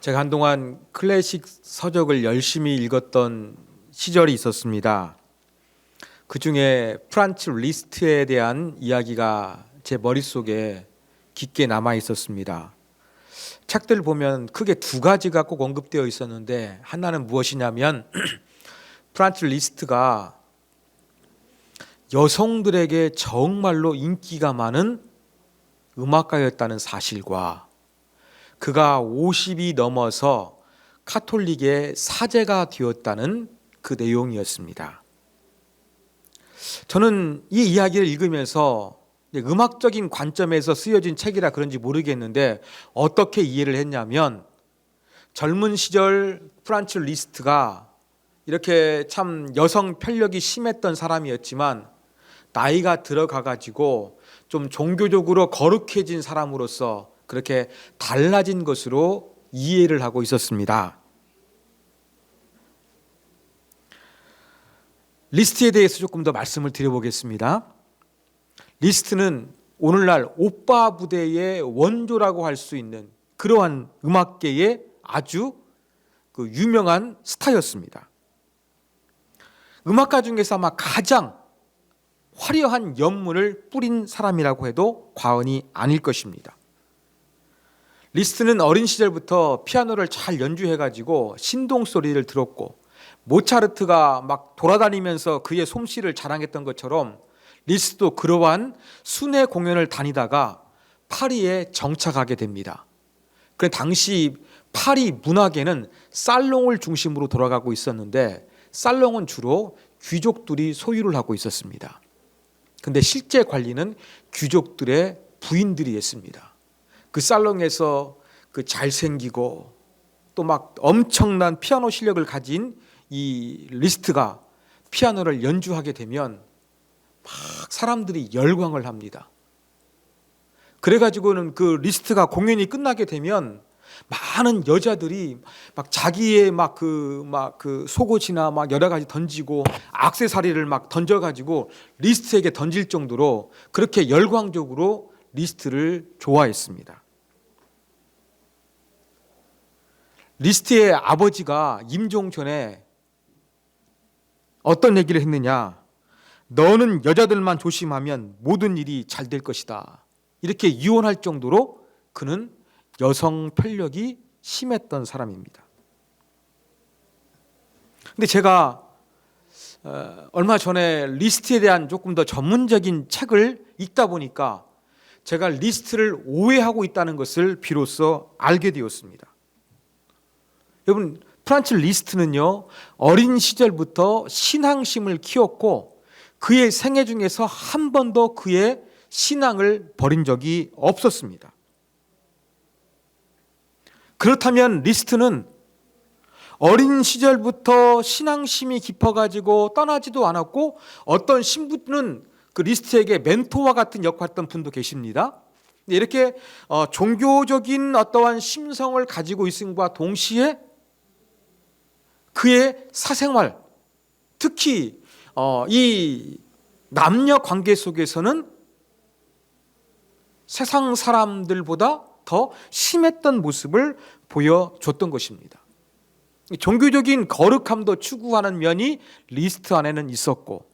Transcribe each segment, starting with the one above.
제가 한동안 클래식 서적을 열심히 읽었던 시절이 있었습니다. 그 중에 프란츠 리스트에 대한 이야기가 제 머릿속에 깊게 남아 있었습니다. 책들 보면 크게 두 가지가 꼭 언급되어 있었는데, 하나는 무엇이냐면 프란츠 리스트가 여성들에게 정말로 인기가 많은 음악가였다는 사실과 그가 50이 넘어서 카톨릭의 사제가 되었다는 그 내용이었습니다. 저는 이 이야기를 읽으면서 음악적인 관점에서 쓰여진 책이라 그런지 모르겠는데 어떻게 이해를 했냐면, 젊은 시절 프란츠 리스트가 이렇게 참 여성 편력이 심했던 사람이었지만 나이가 들어가가지고 좀 종교적으로 거룩해진 사람으로서 그렇게 달라진 것으로 이해를 하고 있었습니다. 리스트에 대해서 조금 더 말씀을 드려보겠습니다. 리스트는 오늘날 오빠 부대의 원조라고 할 수 있는 그러한 음악계의 아주 유명한 스타였습니다. 음악가 중에서 아마 가장 화려한 연문을 뿌린 사람이라고 해도 과언이 아닐 것입니다. 리스트는 어린 시절부터 피아노를 잘 연주해가지고 신동 소리를 들었고, 모차르트가 막 돌아다니면서 그의 솜씨를 자랑했던 것처럼 리스트도 그러한 순회 공연을 다니다가 파리에 정착하게 됩니다. 그 당시 파리 문화계는 살롱을 중심으로 돌아가고 있었는데, 살롱은 주로 귀족들이 소유를 하고 있었습니다. 근데 실제 관리는 귀족들의 부인들이 했습니다. 그 살롱에서 그 잘생기고 또 막 엄청난 피아노 실력을 가진 이 리스트가 피아노를 연주하게 되면 막 사람들이 열광을 합니다. 그래가지고는 그 리스트가 공연이 끝나게 되면 많은 여자들이 막 자기의 그 속옷이나 막 여러 가지 던지고 액세서리를 막 던져가지고 리스트에게 던질 정도로 그렇게 열광적으로 리스트를 좋아했습니다. 리스트의 아버지가 임종전에 어떤 얘기를 했느냐? 너는 여자들만 조심하면 모든 일이 잘 될 것이다. 이렇게 유언할 정도로 그는 여성 편력이 심했던 사람입니다. 근데 제가 얼마 전에 리스트에 대한 조금 더 전문적인 책을 읽다 보니까 제가 리스트를 오해하고 있다는 것을 비로소 알게 되었습니다. 여러분, 프란츠 리스트는요, 어린 시절부터 신앙심을 키웠고 그의 생애 중에서 한 번도 그의 신앙을 버린 적이 없었습니다. 그렇다면 리스트는 어린 시절부터 신앙심이 깊어가지고 떠나지도 않았고, 어떤 신부는 그 리스트에게 멘토와 같은 역할을 했던 분도 계십니다. 이렇게 종교적인 어떠한 심성을 가지고 있음과 동시에 그의 사생활, 특히 이 남녀 관계 속에서는 세상 사람들보다 더 심했던 모습을 보여줬던 것입니다. 종교적인 거룩함도 추구하는 면이 리스트 안에는 있었고,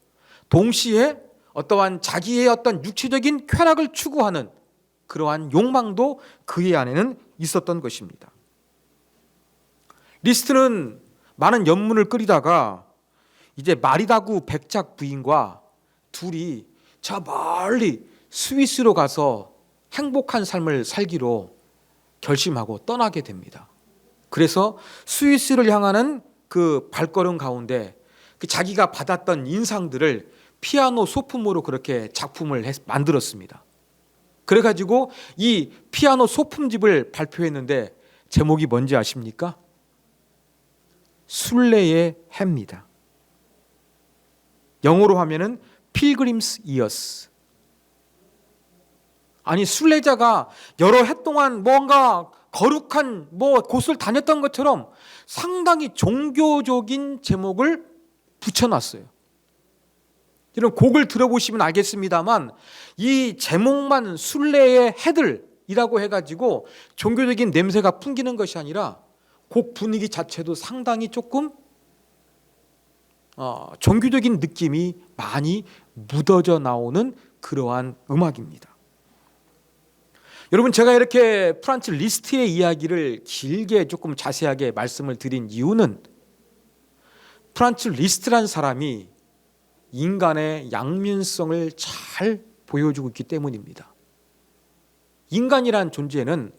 동시에 어떠한 자기의 어떤 육체적인 쾌락을 추구하는 그러한 욕망도 그의 안에는 있었던 것입니다. 리스트는 많은 연문을 끓이다가 이제 마리다구 백작 부인과 둘이 저 멀리 스위스로 가서 행복한 삶을 살기로 결심하고 떠나게 됩니다. 그래서 스위스를 향하는 그 발걸음 가운데 그 자기가 받았던 인상들을 피아노 소품으로 그렇게 작품을 만들었습니다. 그래가지고 이 피아노 소품집을 발표했는데 제목이 뭔지 아십니까? 순례의 해입니다. 영어로 하면은 Pilgrim's Years. 아니, 순례자가 여러 해 동안 뭔가 거룩한 곳을 다녔던 것처럼 상당히 종교적인 제목을 붙여놨어요. 이런 곡을 들어보시면 알겠습니다만 이 제목만 순례의 해들이라고 해가지고 종교적인 냄새가 풍기는 것이 아니라 곡 분위기 자체도 상당히 조금 종교적인 느낌이 많이 묻어져 나오는 그러한 음악입니다. 여러분, 제가 이렇게 프란츠 리스트의 이야기를 길게 조금 자세하게 말씀을 드린 이유는 프란츠 리스트란 사람이 인간의 양면성을 잘 보여주고 있기 때문입니다. 인간이란 존재는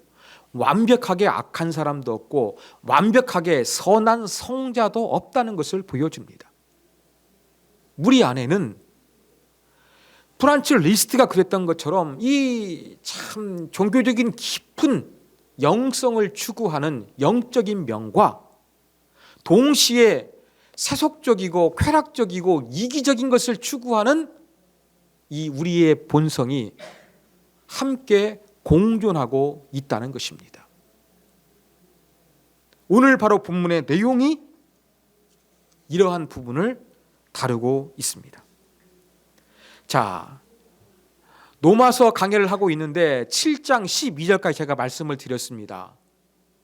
완벽하게 악한 사람도 없고 완벽하게 선한 성자도 없다는 것을 보여줍니다. 우리 안에는 프란츠 리스트가 그랬던 것처럼 이 참 종교적인 깊은 영성을 추구하는 영적인 면과 동시에 세속적이고 쾌락적이고 이기적인 것을 추구하는 이 우리의 본성이 함께 공존하고 있다는 것입니다. 오늘 바로 본문의 내용이 이러한 부분을 다루고 있습니다. 자, 로마서 강해를 하고 있는데 7장 12절까지 제가 말씀을 드렸습니다.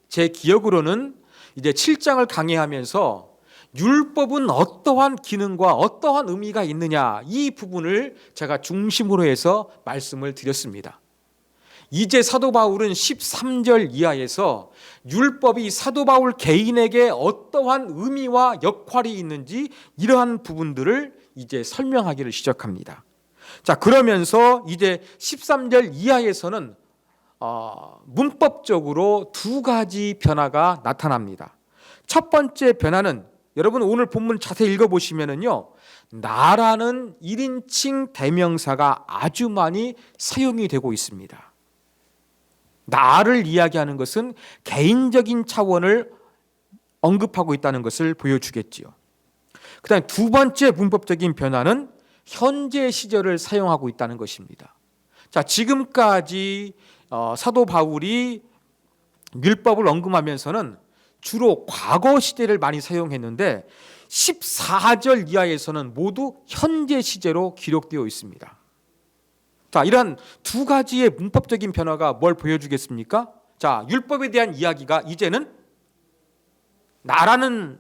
제 기억으로는 이제 7장을 강해하면서 율법은 어떠한 기능과 어떠한 의미가 있느냐, 이 부분을 제가 중심으로 해서 말씀을 드렸습니다. 이제 사도 바울은 13절 이하에서 율법이 사도 바울 개인에게 어떠한 의미와 역할이 있는지 이러한 부분들을 이제 설명하기를 시작합니다. 자, 그러면서 이제 13절 이하에서는 문법적으로 두 가지 변화가 나타납니다. 첫 번째 변화는 여러분 오늘 본문 자세히 읽어보시면은요, 나라는 1인칭 대명사가 아주 많이 사용이 되고 있습니다. 나를 이야기하는 것은 개인적인 차원을 언급하고 있다는 것을 보여주겠지요. 그 다음에 두 번째 문법적인 변화는 현재 시제를 사용하고 있다는 것입니다. 자, 지금까지 사도 바울이 율법을 언급하면서는 주로 과거 시제를 많이 사용했는데 14절 이하에서는 모두 현재 시제로 기록되어 있습니다. 자, 이러한 두 가지의 문법적인 변화가 뭘 보여주겠습니까? 자, 율법에 대한 이야기가 이제는 나라는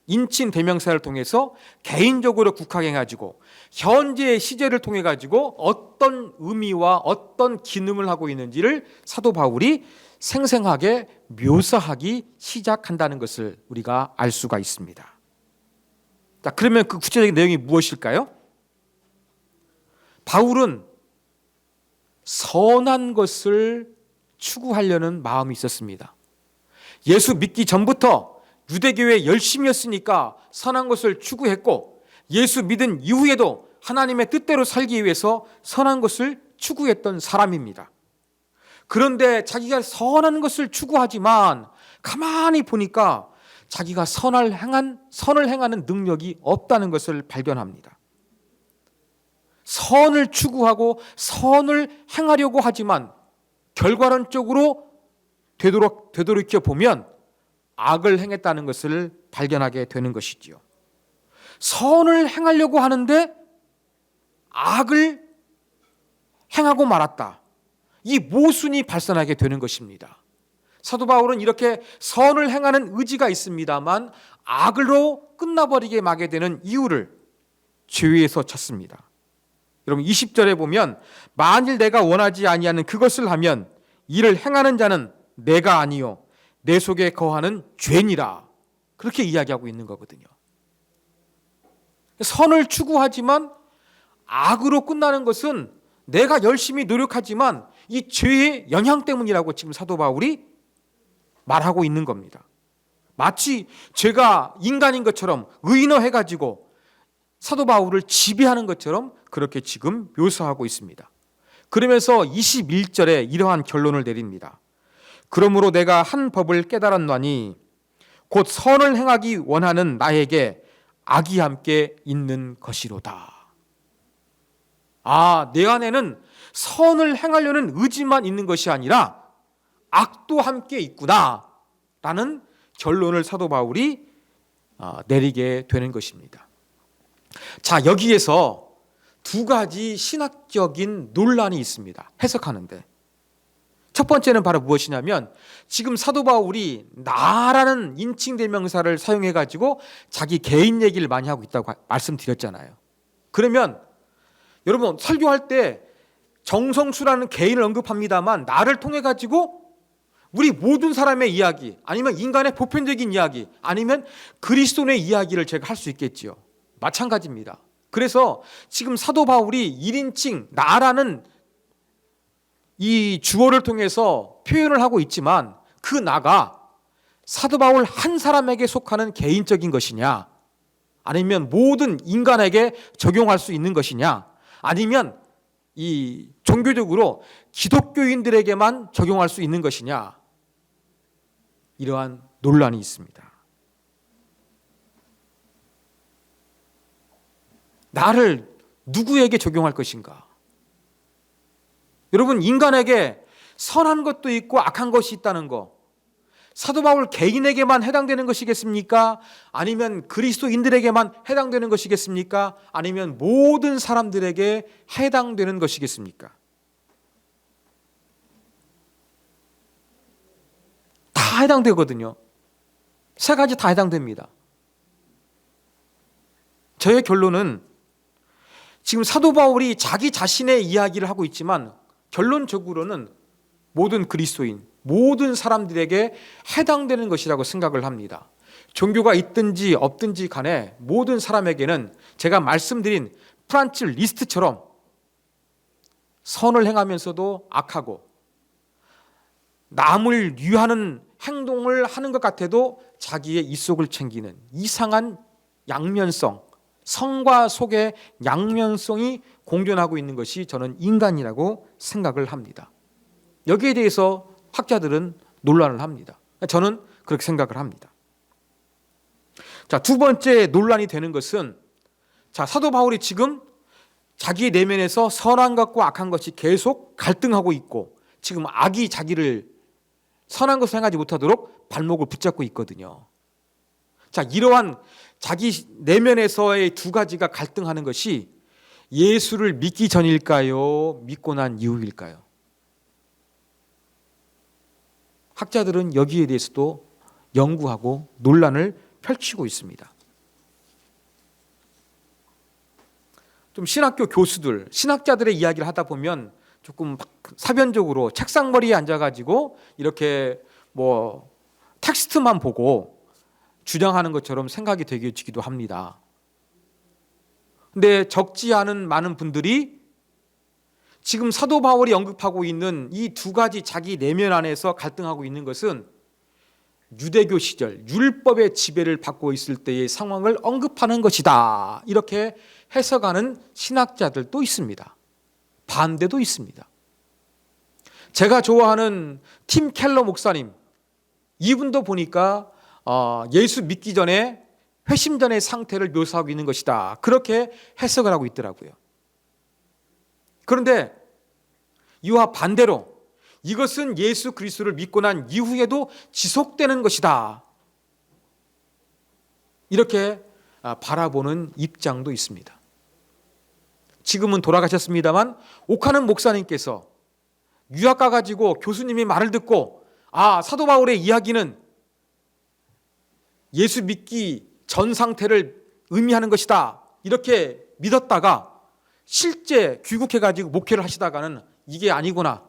인칭 대명사를 통해서 개인적으로 국한해가지고 현재의 시제를 통해 가지고 어떤 의미와 어떤 기능을 하고 있는지를 사도 바울이 생생하게 묘사하기 시작한다는 것을 우리가 알 수가 있습니다. 자, 그러면 그 구체적인 내용이 무엇일까요? 바울은 선한 것을 추구하려는 마음이 있었습니다. 예수 믿기 전부터 유대교회 열심이었으니까 선한 것을 추구했고, 예수 믿은 이후에도 하나님의 뜻대로 살기 위해서 선한 것을 추구했던 사람입니다. 그런데 자기가 선한 것을 추구하지만 가만히 보니까 자기가 선을 행하는 능력이 없다는 것을 발견합니다. 선을 추구하고 선을 행하려고 하지만 결과론적으로 되돌이켜 보면 악을 행했다는 것을 발견하게 되는 것이지요. 선을 행하려고 하는데 악을 행하고 말았다. 이 모순이 발생하게 되는 것입니다. 사도 바울은 이렇게 선을 행하는 의지가 있습니다만 악으로 끝나버리게 마게 되는 이유를 죄에서 찾습니다. 여러분 20절에 보면 만일 내가 원하지 아니하는 그것을 하면 이를 행하는 자는 내가 아니요 내 속에 거하는 죄니라, 그렇게 이야기하고 있는 거거든요. 선을 추구하지만 악으로 끝나는 것은 내가 열심히 노력하지만 이 죄의 영향 때문이라고 지금 사도 바울이 말하고 있는 겁니다. 마치 죄가 인간인 것처럼 의인화해가지고 사도 바울을 지배하는 것처럼 그렇게 지금 묘사하고 있습니다. 그러면서 21절에 이러한 결론을 내립니다. 그러므로 내가 한 법을 깨달았나니 곧 선을 행하기 원하는 나에게 악이 함께 있는 것이로다. 내 안에는 선을 행하려는 의지만 있는 것이 아니라 악도 함께 있구나 라는 결론을 사도 바울이 내리게 되는 것입니다. 자, 여기에서 두 가지 신학적인 논란이 있습니다. 해석하는데, 첫 번째는 바로 무엇이냐면 지금 사도 바울이 나라는 인칭 대명사를 사용해 가지고 자기 개인 얘기를 많이 하고 있다고 말씀드렸잖아요. 그러면 여러분 설교할 때 정성수라는 개인을 언급합니다만 나를 통해 가지고 우리 모든 사람의 이야기 아니면 인간의 보편적인 이야기 아니면 그리스도의 이야기를 제가 할 수 있겠지요. 마찬가지입니다. 그래서 지금 사도 바울이 1인칭 나라는 이 주어를 통해서 표현을 하고 있지만 그 나가 사도 바울 한 사람에게 속하는 개인적인 것이냐 아니면 모든 인간에게 적용할 수 있는 것이냐 아니면 이 종교적으로 기독교인들에게만 적용할 수 있는 것이냐 이러한 논란이 있습니다. 나를 누구에게 적용할 것인가? 여러분 인간에게 선한 것도 있고 악한 것이 있다는 거 사도 바울 개인에게만 해당되는 것이겠습니까? 아니면 그리스도인들에게만 해당되는 것이겠습니까? 아니면 모든 사람들에게 해당되는 것이겠습니까? 다 해당되거든요. 세 가지 다 해당됩니다. 저의 결론은 지금 사도 바울이 자기 자신의 이야기를 하고 있지만 결론적으로는 모든 그리스도인, 모든 사람들에게 해당되는 것이라고 생각을 합니다. 종교가 있든지 없든지 간에 모든 사람에게는 제가 말씀드린 프란츠 리스트처럼 선을 행하면서도 악하고 남을 위하는 행동을 하는 것 같아도 자기의 입속을 챙기는 이상한 양면성, 성과 속의 양면성이 공존하고 있는 것이 저는 인간이라고 생각을 합니다. 여기에 대해서 학자들은 논란을 합니다. 저는 그렇게 생각을 합니다. 자, 두 번째 논란이 되는 것은 사도 바울이 지금 자기 내면에서 선한 것과 악한 것이 계속 갈등하고 있고 지금 악이 자기를 선한 것을 행하지 못하도록 발목을 붙잡고 있거든요. 자, 이러한 자기 내면에서의 두 가지가 갈등하는 것이 예수를 믿기 전일까요? 믿고 난 이후일까요? 학자들은 여기에 대해서도 연구하고 논란을 펼치고 있습니다. 좀 신학교 교수들, 신학자들의 이야기를 하다 보면 조금 사변적으로 책상머리에 앉아가지고 이렇게 텍스트만 보고 주장하는 것처럼 생각이 되기도 합니다. 근데 적지 않은 많은 분들이 지금 사도 바울이 언급하고 있는 이 두 가지 자기 내면 안에서 갈등하고 있는 것은 유대교 시절 율법의 지배를 받고 있을 때의 상황을 언급하는 것이다. 이렇게 해석하는 신학자들도 있습니다. 반대도 있습니다. 제가 좋아하는 팀 켈러 목사님, 이분도 보니까 예수 믿기 전에 회심 전의 상태를 묘사하고 있는 것이다. 그렇게 해석을 하고 있더라고요. 그런데 이와 반대로 이것은 예수 그리스도를 믿고 난 이후에도 지속되는 것이다. 이렇게 바라보는 입장도 있습니다. 지금은 돌아가셨습니다만 옥하는 목사님께서 유학 가가지고 교수님이 말을 듣고 사도 바울의 이야기는 예수 믿기 전 상태를 의미하는 것이다. 이렇게 믿었다가 실제 귀국해가지고 목회를 하시다가는 이게 아니구나.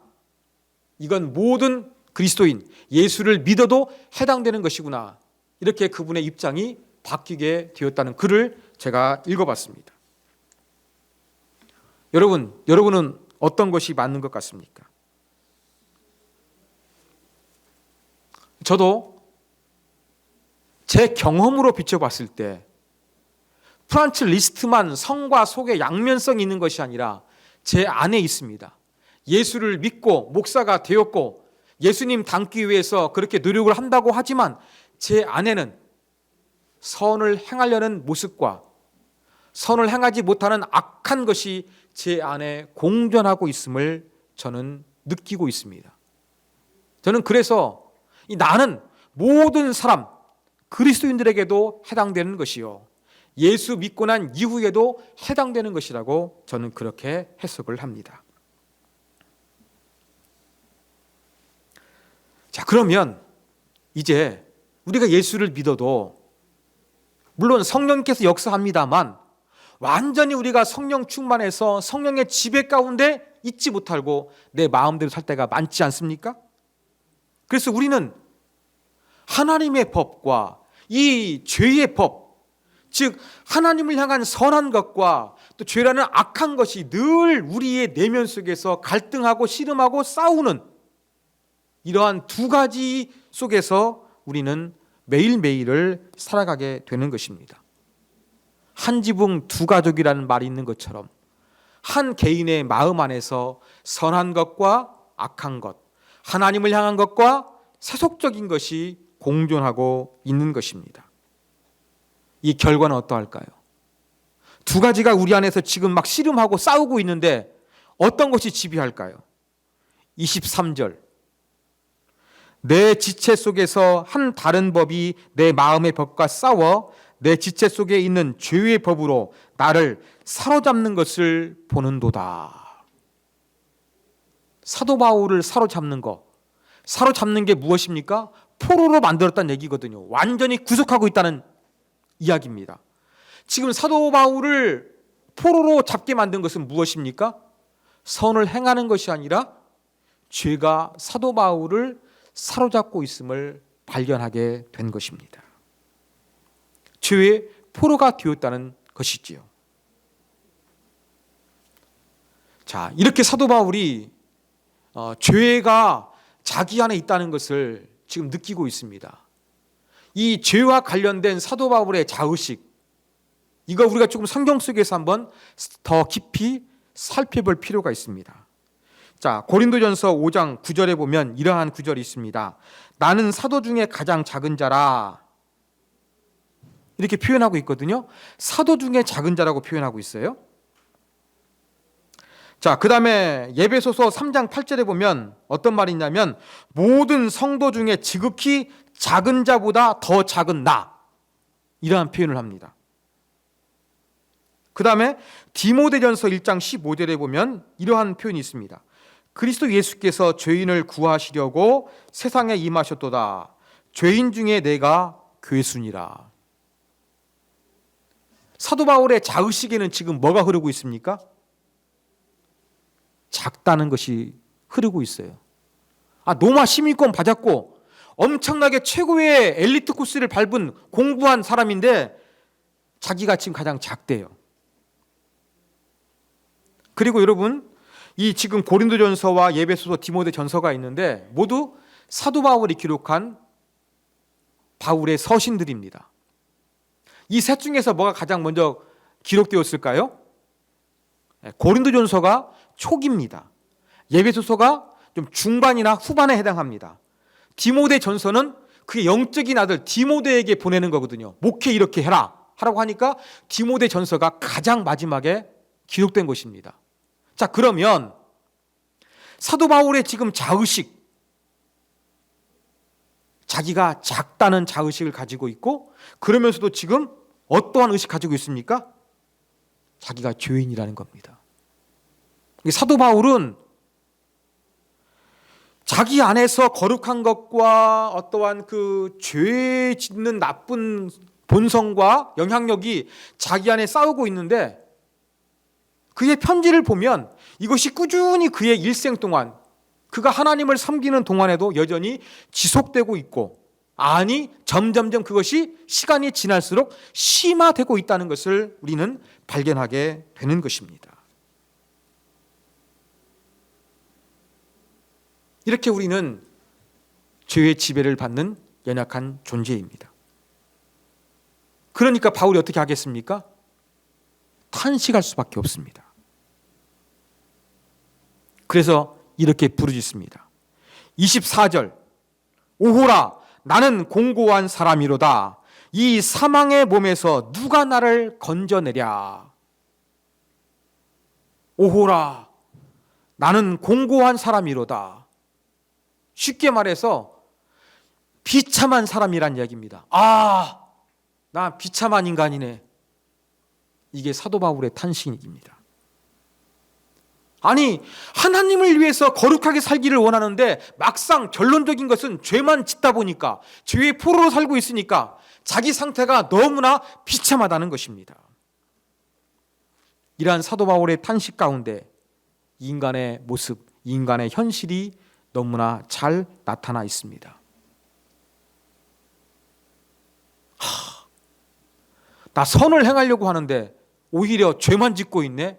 이건 모든 그리스도인, 예수를 믿어도 해당되는 것이구나. 이렇게 그분의 입장이 바뀌게 되었다는 글을 제가 읽어봤습니다. 여러분은 어떤 것이 맞는 것 같습니까? 저도 제 경험으로 비춰봤을 때 프란츠 리스트만 성과 속에 양면성이 있는 것이 아니라 제 안에 있습니다. 예수를 믿고 목사가 되었고 예수님 닮기 위해서 그렇게 노력을 한다고 하지만 제 안에는 선을 행하려는 모습과 선을 행하지 못하는 악한 것이 제 안에 공존하고 있음을 저는 느끼고 있습니다. 저는 그래서 나는 모든 사람, 그리스도인들에게도 해당되는 것이요, 예수 믿고 난 이후에도 해당되는 것이라고 저는 그렇게 해석을 합니다. 자, 그러면 이제 우리가 예수를 믿어도 물론 성령께서 역사합니다만 완전히 우리가 성령 충만해서 성령의 지배 가운데 있지 못하고 내 마음대로 살 때가 많지 않습니까? 그래서 우리는 하나님의 법과 이 죄의 법, 즉 하나님을 향한 선한 것과 또 죄라는 악한 것이 늘 우리의 내면 속에서 갈등하고 씨름하고 싸우는 이러한 두 가지 속에서 우리는 매일매일을 살아가게 되는 것입니다. 한 지붕 두 가족이라는 말이 있는 것처럼 한 개인의 마음 안에서 선한 것과 악한 것, 하나님을 향한 것과 세속적인 것이 공존하고 있는 것입니다. 이 결과는 어떠할까요? 두 가지가 우리 안에서 지금 막 씨름하고 싸우고 있는데 어떤 것이 지배할까요? 23절, 내 지체 속에서 한 다른 법이 내 마음의 법과 싸워 내 지체 속에 있는 죄의 법으로 나를 사로잡는 것을 보는도다. 사도 바울을 사로잡는 것, 사로잡는 게 무엇입니까? 포로로 만들었다는 얘기거든요. 완전히 구속하고 있다는 이야기입니다. 지금 사도 바울을 포로로 잡게 만든 것은 무엇입니까? 선을 행하는 것이 아니라 죄가 사도 바울을 사로잡고 있음을 발견하게 된 것입니다. 죄의 포로가 되었다는 것이지요. 자, 이렇게 사도 바울이 죄가 자기 안에 있다는 것을 지금 느끼고 있습니다. 이 죄와 관련된 사도 바울의 자의식, 이거 우리가 조금 성경 속에서 한번 더 깊이 살펴볼 필요가 있습니다. 자, 고린도전서 5장 9절에 보면 이러한 구절이 있습니다. 나는 사도 중에 가장 작은 자라, 이렇게 표현하고 있거든요. 사도 중에 작은 자라고 표현하고 있어요. 자, 그 다음에 에베소서 3장 8절에 보면 어떤 말이 있냐면 모든 성도 중에 지극히 작은 자보다 더 작은 나, 이러한 표현을 합니다. 그 다음에 디모데전서 1장 15절에 보면 이러한 표현이 있습니다. 그리스도 예수께서 죄인을 구하시려고 세상에 임하셨도다. 죄인 중에 내가 괴순이라. 사도 바울의 자의식에는 지금 뭐가 흐르고 있습니까? 작다는 것이 흐르고 있어요. 노마 시민권 받았고 엄청나게 최고의 엘리트 코스를 밟은 공부한 사람인데 자기가 지금 가장 작대요. 그리고 여러분, 이 지금 고린도전서와 에베소서, 디모데전서가 있는데 모두 사도 바울이 기록한 바울의 서신들입니다. 이 셋 중에서 뭐가 가장 먼저 기록되었을까요? 고린도전서가 초기입니다. 에베소서가 좀 중반이나 후반에 해당합니다. 디모데전서는 그의 영적인 아들 디모데에게 보내는 거거든요. 목회 이렇게 해라 하라고 하니까 디모데전서가 가장 마지막에 기록된 것입니다. 자, 그러면 사도 바울의 지금 자의식, 자기가 작다는 자의식을 가지고 있고 그러면서도 지금 어떠한 의식 가지고 있습니까? 자기가 죄인이라는 겁니다. 사도 바울은 자기 안에서 거룩한 것과 어떠한 그 죄 짓는 나쁜 본성과 영향력이 자기 안에 싸우고 있는데 그의 편지를 보면 이것이 꾸준히 그의 일생 동안, 그가 하나님을 섬기는 동안에도 여전히 지속되고 있고, 아니 점점점 그것이 시간이 지날수록 심화되고 있다는 것을 우리는 발견하게 되는 것입니다. 이렇게 우리는 죄의 지배를 받는 연약한 존재입니다. 그러니까 바울이 어떻게 하겠습니까? 탄식할 수밖에 없습니다. 그래서 이렇게 부르짖습니다. 24절, 오호라 나는 공고한 사람이로다. 이 사망의 몸에서 누가 나를 건져내랴. 오호라 나는 공고한 사람이로다. 쉽게 말해서 비참한 사람이란 이야기입니다. 나 비참한 인간이네. 이게 사도 바울의 탄식입니다. 아니, 하나님을 위해서 거룩하게 살기를 원하는데 막상 결론적인 것은 죄만 짓다 보니까, 죄의 포로로 살고 있으니까 자기 상태가 너무나 비참하다는 것입니다. 이러한 사도 바울의 탄식 가운데 인간의 모습, 인간의 현실이 너무나 잘 나타나 있습니다. 나 선을 행하려고 하는데 오히려 죄만 짓고 있네.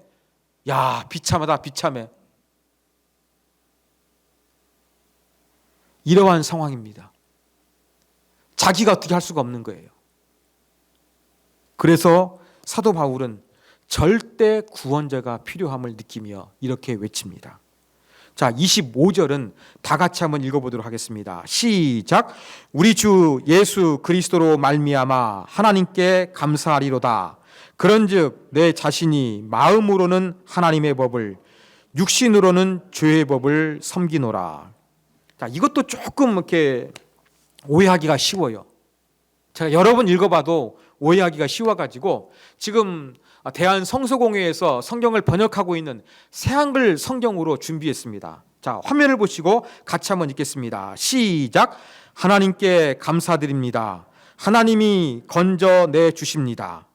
야, 비참하다, 비참해. 이러한 상황입니다. 자기가 어떻게 할 수가 없는 거예요. 그래서 사도 바울은 절대 구원자가 필요함을 느끼며 이렇게 외칩니다. 자, 25절은 다 같이 한번 읽어보도록 하겠습니다. 시작. 우리 주 예수 그리스도로 말미암아 하나님께 감사하리로다. 그런즉 내 자신이 마음으로는 하나님의 법을, 육신으로는 죄의 법을 섬기노라. 자, 이것도 조금 이렇게 오해하기가 쉬워요. 제가 여러 번 읽어봐도 오해하기가 쉬워가지고 지금 대한성서공회에서 성경을 번역하고 있는 새한글 성경으로 준비했습니다. 자, 화면을 보시고 같이 한번 읽겠습니다. 시작. 하나님께 감사드립니다. 하나님이 건져내 주십니다.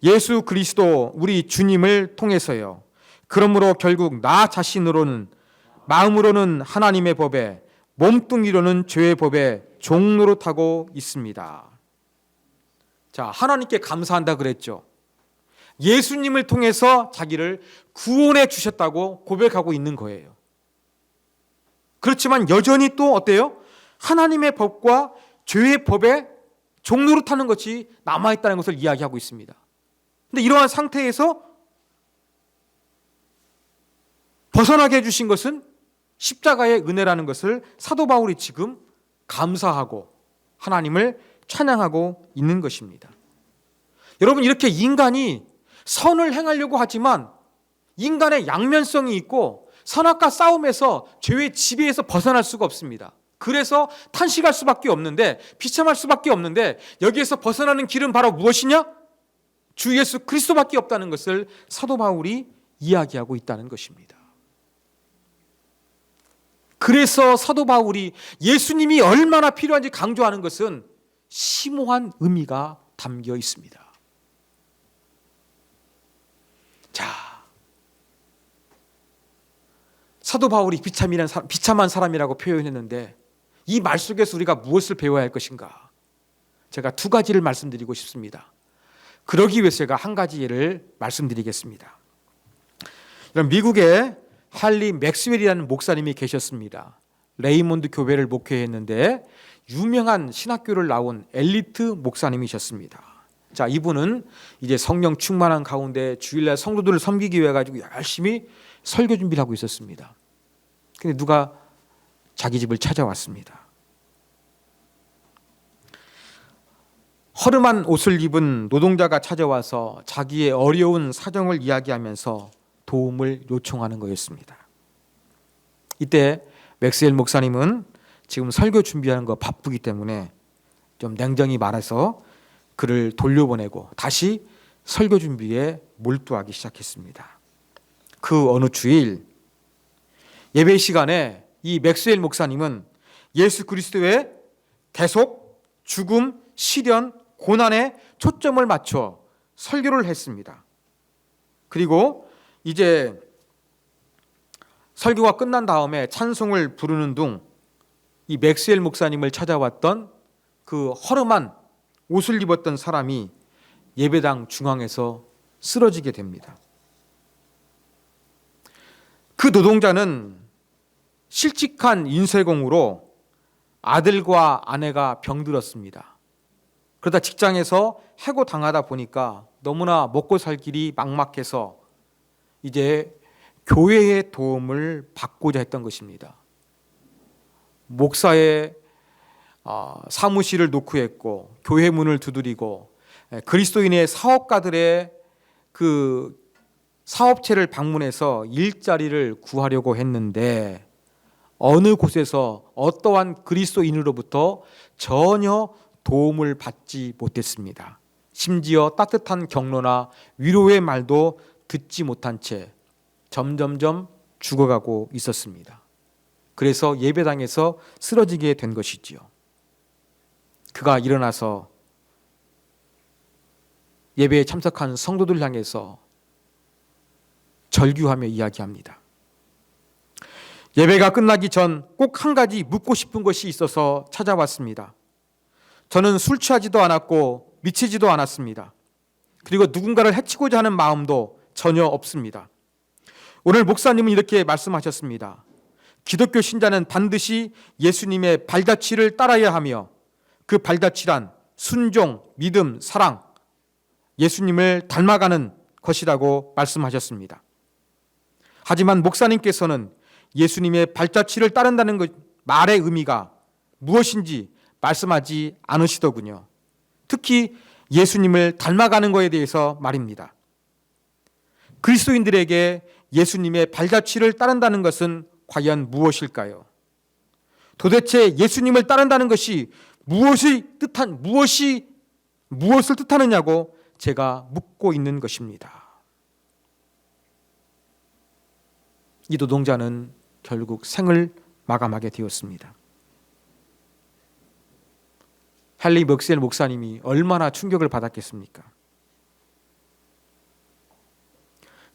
예수 그리스도 우리 주님을 통해서요. 그러므로 결국 나 자신으로는, 마음으로는 하나님의 법에, 몸뚱이로는 죄의 법에 종노릇하고 있습니다. 자, 하나님께 감사한다 그랬죠. 예수님을 통해서 자기를 구원해 주셨다고 고백하고 있는 거예요. 그렇지만 여전히 또 어때요? 하나님의 법과 죄의 법에 종노릇하는 것이 남아있다는 것을 이야기하고 있습니다. 근데 이러한 상태에서 벗어나게 해주신 것은 십자가의 은혜라는 것을 사도 바울이 지금 감사하고 하나님을 찬양하고 있는 것입니다. 여러분, 이렇게 인간이 선을 행하려고 하지만 인간의 양면성이 있고 선악과 싸움에서 죄의 지배에서 벗어날 수가 없습니다. 그래서 탄식할 수밖에 없는데, 비참할 수밖에 없는데, 여기에서 벗어나는 길은 바로 무엇이냐? 주 예수 그리스도밖에 없다는 것을 사도 바울이 이야기하고 있다는 것입니다. 그래서 사도 바울이 예수님이 얼마나 필요한지 강조하는 것은 심오한 의미가 담겨 있습니다. 자, 사도 바울이 비참한 사람이라고 표현했는데 이 말 속에서 우리가 무엇을 배워야 할 것인가? 제가 두 가지를 말씀드리고 싶습니다. 그러기 위해서 제가 한 가지 예를 말씀드리겠습니다. 미국에 할리 맥스웰이라는 목사님이 계셨습니다. 레이몬드 교회를 목회했는데 유명한 신학교를 나온 엘리트 목사님이셨습니다. 자, 이분은 이제 성령 충만한 가운데 주일날 성도들을 섬기기 위해 가지고 열심히 설교 준비를 하고 있었습니다. 근데 누가 자기 집을 찾아왔습니다. 허름한 옷을 입은 노동자가 찾아와서 자기의 어려운 사정을 이야기하면서 도움을 요청하는 거였습니다. 이때 맥스웰 목사님은 지금 설교 준비하는 거 바쁘기 때문에 좀 냉정히 말해서 그를 돌려보내고 다시 설교 준비에 몰두하기 시작했습니다. 그 어느 주일 예배 시간에 이 맥스웰 목사님은 예수 그리스도의 대속, 죽음, 시련, 고난에 초점을 맞춰 설교를 했습니다. 그리고 이제 설교가 끝난 다음에 찬송을 부르는 둥 이 맥스웰 목사님을 찾아왔던 그 허름한 옷을 입었던 사람이 예배당 중앙에서 쓰러지게 됩니다. 그 노동자는 실직한 인쇄공으로 아들과 아내가 병들었습니다. 그러다 직장에서 해고당하다 보니까 너무나 먹고 살 길이 막막해서 이제 교회의 도움을 받고자 했던 것입니다. 목사의 사무실을 놓고 했고 교회 문을 두드리고 그리스도인의 사업가들의 그 사업체를 방문해서 일자리를 구하려고 했는데 어느 곳에서 어떠한 그리스도인으로부터 전혀 도움을 받지 못했습니다. 심지어 따뜻한 격려나 위로의 말도 듣지 못한 채 점점점 죽어가고 있었습니다. 그래서 예배당에서 쓰러지게 된 것이지요. 그가 일어나서 예배에 참석한 성도들 향해서 절규하며 이야기합니다. 예배가 끝나기 전 꼭 한 가지 묻고 싶은 것이 있어서 찾아왔습니다. 저는 술 취하지도 않았고 미치지도 않았습니다. 그리고 누군가를 해치고자 하는 마음도 전혀 없습니다. 오늘 목사님은 이렇게 말씀하셨습니다. 기독교 신자는 반드시 예수님의 발자취를 따라야 하며 그 발자취란 순종, 믿음, 사랑, 예수님을 닮아가는 것이라고 말씀하셨습니다. 하지만 목사님께서는 예수님의 발자취를 따른다는 것, 말의 의미가 무엇인지 말씀하지 않으시더군요. 특히 예수님을 닮아가는 것에 대해서 말입니다. 그리스도인들에게 예수님의 발자취를 따른다는 것은 과연 무엇일까요? 도대체 예수님을 따른다는 것이 무엇을 뜻하느냐고 제가 묻고 있는 것입니다. 이 노동자는 결국 생을 마감하게 되었습니다. 헨리 맥스웰 목사님이 얼마나 충격을 받았겠습니까?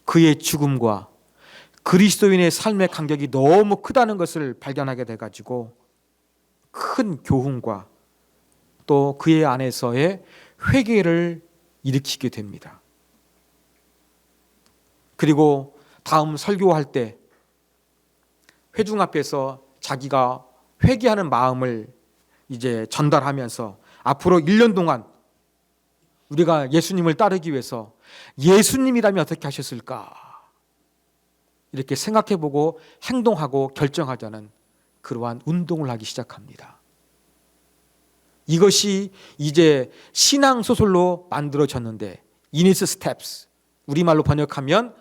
그의 죽음과 그리스도인의 삶의 간격이 너무 크다는 것을 발견하게 돼가지고 큰 교훈과 또 그의 안에서의 회개를 일으키게 됩니다. 그리고 다음 설교할 때 회중 앞에서 자기가 회개하는 마음을 이제 전달하면서 앞으로 1년 동안 우리가 예수님을 따르기 위해서 예수님이라면 어떻게 하셨을까? 이렇게 생각해보고 행동하고 결정하자는 그러한 운동을 하기 시작합니다. 이것이 이제 신앙소설로 만들어졌는데 이니스 스텝스, 우리말로 번역하면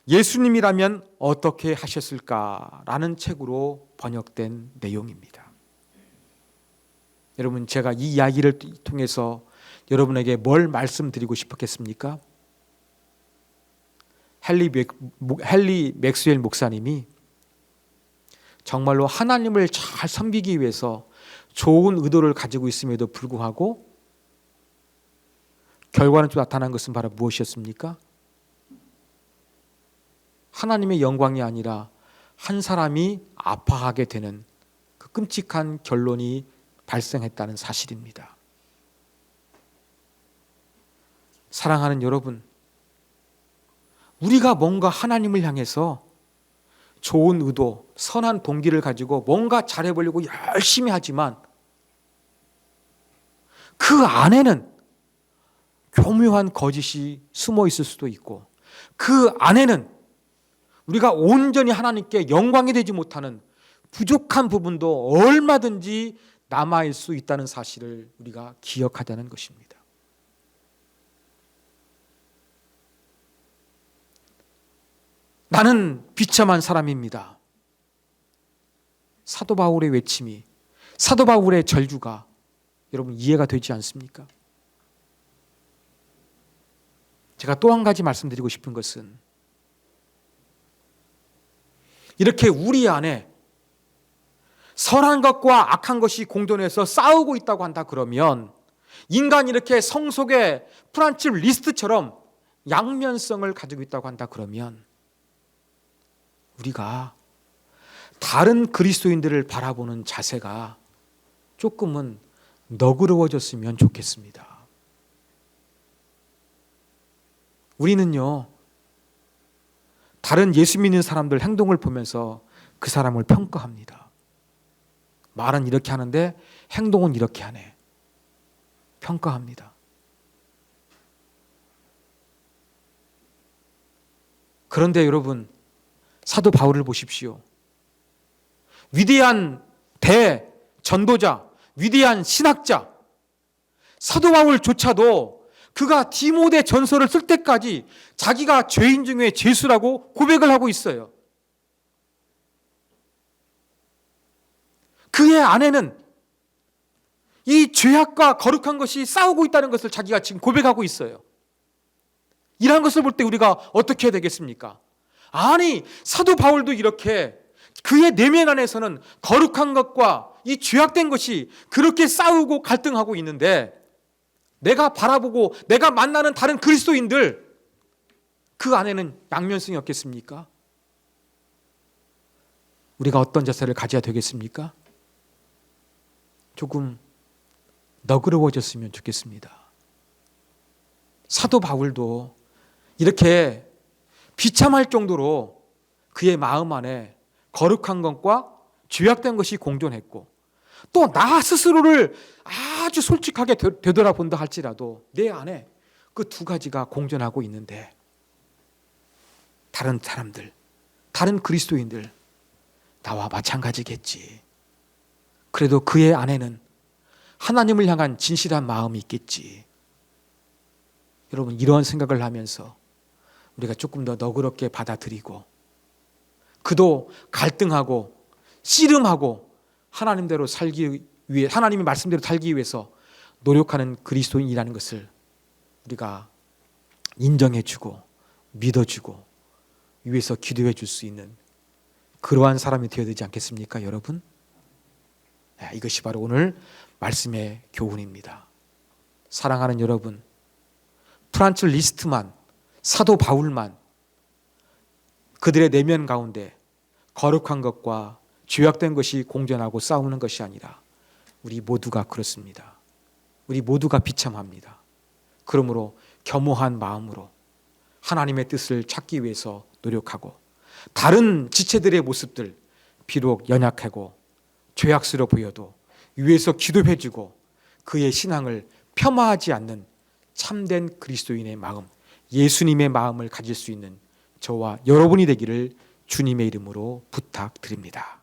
예수님이라면 어떻게 하셨을까라는 책으로 번역된 내용입니다. 여러분, 제가 이 이야기를 통해서 여러분에게 뭘 말씀드리고 싶었겠습니까? 헨리 맥스웰 목사님이 정말로 하나님을 잘 섬기기 위해서 좋은 의도를 가지고 있음에도 불구하고 결과는 좀 나타난 것은 바로 무엇이었습니까? 하나님의 영광이 아니라 한 사람이 아파하게 되는 그 끔찍한 결론이 발생했다는 사실입니다. 사랑하는 여러분, 우리가 뭔가 하나님을 향해서 좋은 의도, 선한 동기를 가지고 뭔가 잘해보려고 열심히 하지만 그 안에는 교묘한 거짓이 숨어 있을 수도 있고 그 안에는 우리가 온전히 하나님께 영광이 되지 못하는 부족한 부분도 얼마든지 남아있을 수 있다는 사실을 우리가 기억하자는 것입니다. 나는 비참한 사람입니다. 사도 바울의 외침이, 사도 바울의 절규가 여러분 이해가 되지 않습니까? 제가 또 한 가지 말씀드리고 싶은 것은 이렇게 우리 안에 선한 것과 악한 것이 공존해서 싸우고 있다고 한다 그러면 인간이 이렇게 성속의 프란츠 리스트처럼 양면성을 가지고 있다고 한다 그러면 우리가 다른 그리스도인들을 바라보는 자세가 조금은 너그러워졌으면 좋겠습니다. 우리는요, 다른 예수 믿는 사람들 행동을 보면서 그 사람을 평가합니다. 말은 이렇게 하는데 행동은 이렇게 하네. 평가합니다. 그런데 여러분, 사도 바울을 보십시오. 위대한 대전도자, 위대한 신학자 사도 바울조차도 그가 디모데 전서를 쓸 때까지 자기가 죄인 중에 죄수라고 고백을 하고 있어요. 그의 안에는 이 죄악과 거룩한 것이 싸우고 있다는 것을 자기가 지금 고백하고 있어요. 이러한 것을 볼 때 우리가 어떻게 해야 되겠습니까? 아니, 사도 바울도 이렇게 그의 내면 안에서는 거룩한 것과 이 죄악된 것이 그렇게 싸우고 갈등하고 있는데, 내가 바라보고 내가 만나는 다른 그리스도인들, 그 안에는 양면성이 없겠습니까? 우리가 어떤 자세를 가져야 되겠습니까? 조금 너그러워졌으면 좋겠습니다. 사도 바울도 이렇게 비참할 정도로 그의 마음 안에 거룩한 것과 죄악된 것이 공존했고, 또 나 스스로를 아주 솔직하게 되돌아본다 할지라도 내 안에 그 두 가지가 공존하고 있는데, 다른 사람들, 다른 그리스도인들 나와 마찬가지겠지. 그래도 그의 안에는 하나님을 향한 진실한 마음이 있겠지. 여러분, 이러한 생각을 하면서 우리가 조금 더 너그럽게 받아들이고, 그도 갈등하고 씨름하고 하나님대로 살기 위해, 하나님의 말씀대로 살기 위해서 노력하는 그리스도인이라는 것을 우리가 인정해주고 믿어주고 위해서 기도해 줄 수 있는 그러한 사람이 되어야 되지 않겠습니까, 여러분? 이것이 바로 오늘 말씀의 교훈입니다. 사랑하는 여러분, 프란츠 리스트만, 사도 바울만 그들의 내면 가운데 거룩한 것과 죄악된 것이 공존하고 싸우는 것이 아니라 우리 모두가 그렇습니다. 우리 모두가 비참합니다. 그러므로 겸허한 마음으로 하나님의 뜻을 찾기 위해서 노력하고, 다른 지체들의 모습들, 비록 연약하고 죄악스러워 보여도 위에서 기도해주고 그의 신앙을 폄하하지 않는 참된 그리스도인의 마음, 예수님의 마음을 가질 수 있는 저와 여러분이 되기를 주님의 이름으로 부탁드립니다.